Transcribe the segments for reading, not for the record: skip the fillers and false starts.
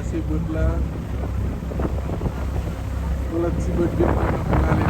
c'est bout là. Pour la petite bout de pour aller.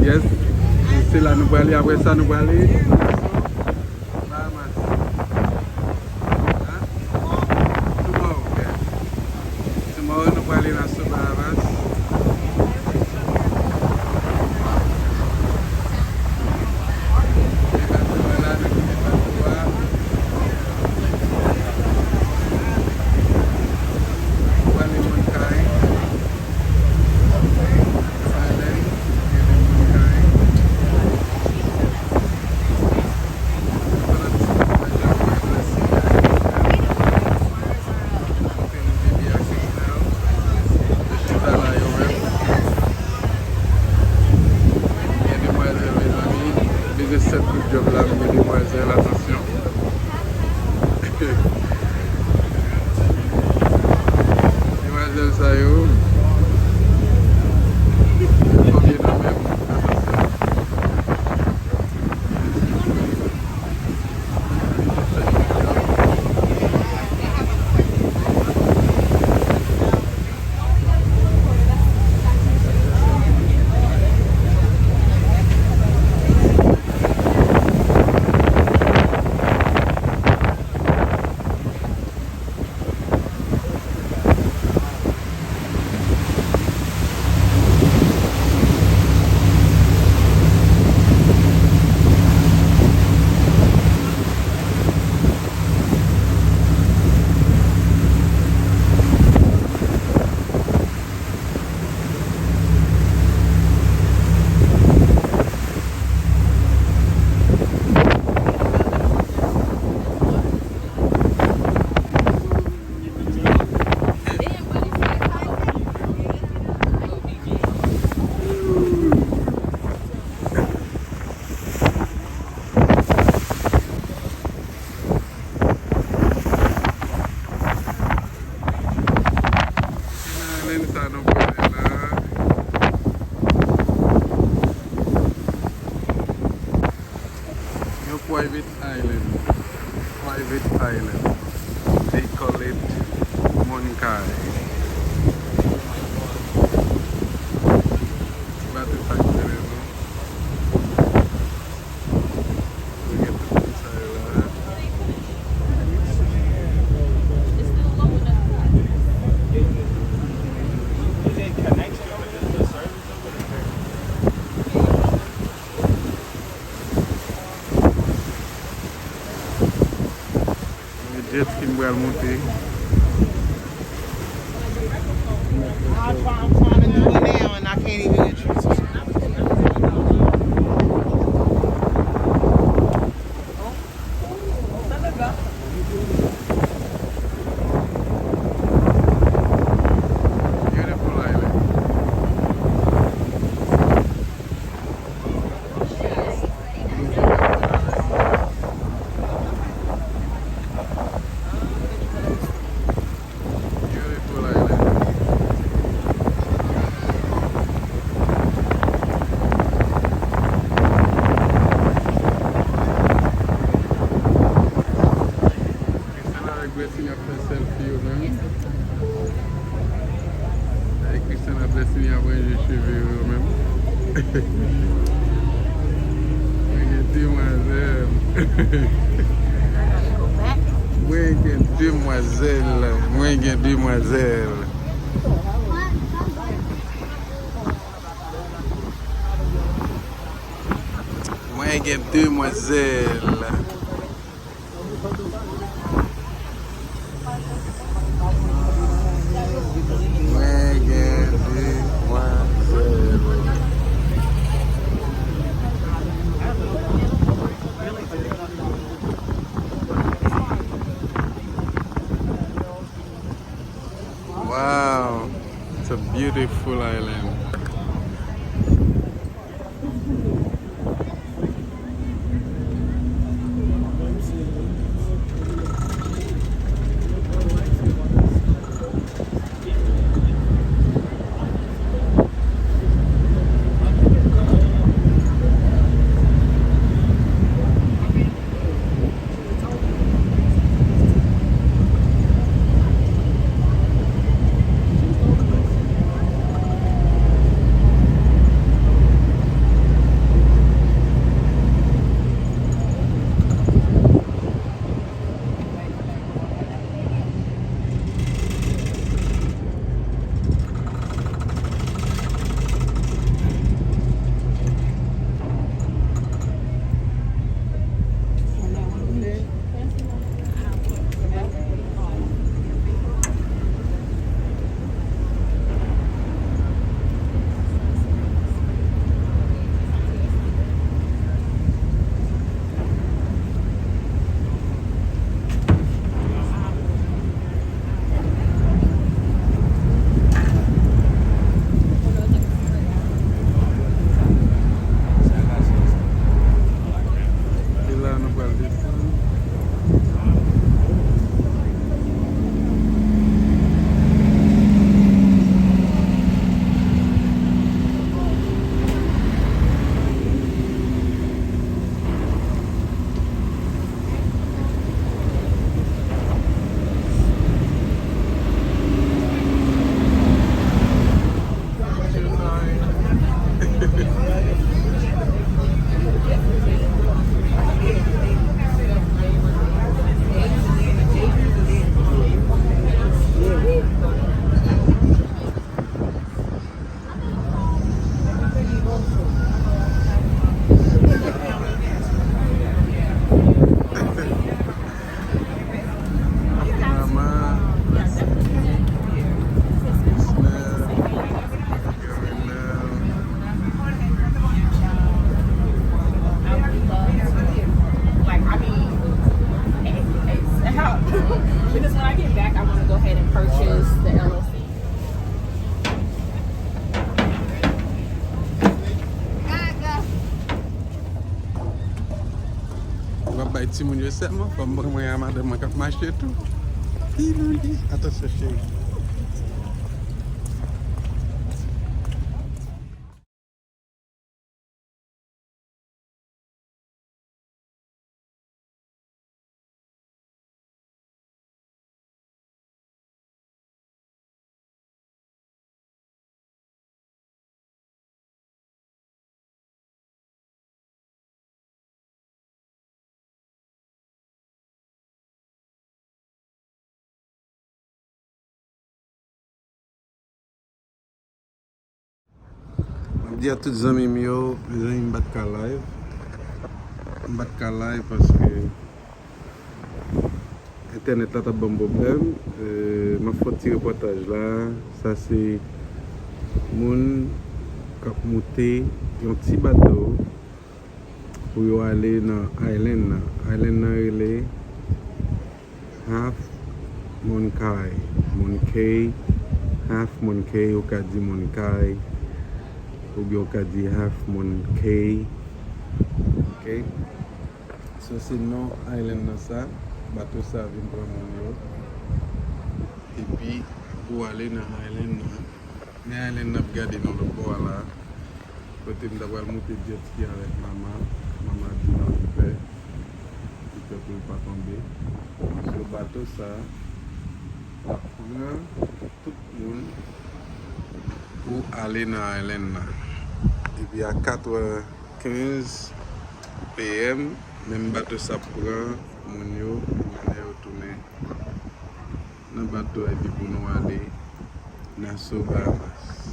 Yes, c'est là nous allons aller, après ça nous allons aller Bahamas. Hein? Tomorrow, okay. Tomorrow nous allons aller dans ce Bahamas. Private island. Private island. They call it Monkai. But the factory, we get to this island. Jet ski mwen al monte. I'm trying to do it now and I can't even get you. Beautiful island. Après, je suis venu même. Demoiselle. Moi, j'ai demoiselle. Moi, j'ai demoiselle. Moi, j'ai demoiselle. Wow, it's a beautiful island. Because when I get back, I want to go ahead and purchase the LLC. Vai te munir sama, vamos amanhã madame maca mais cedo. Até se chega. Je dis à tous les amis, je vais me battre à live. Je me battre à live parce que Internet a un bon problème. Je fais un petit reportage là. Ça, c'est moun qui a monté un petit bateau pour aller dans l'island. L'island est half Monkai. Monkai, half Monkai, ou dit Monkai. Ou bien on dit half Monkai. Ok? So c'est non island dans ça. Bateau ça vient prendre mon yo. Et puis pour aller dans island là. Mais island n'a pas gardé dans le bord là. Peut-être d'avoir monté jet ski avec maman. Maman dit non, il peut pas tomber. Sur le bateau ça. Tout le monde pour aller dans Island. Et puis à 4h15 PM, même bateau ça prend, mon yo, on est retourné dans le bateau et puis pour nous aller dans Bahamas.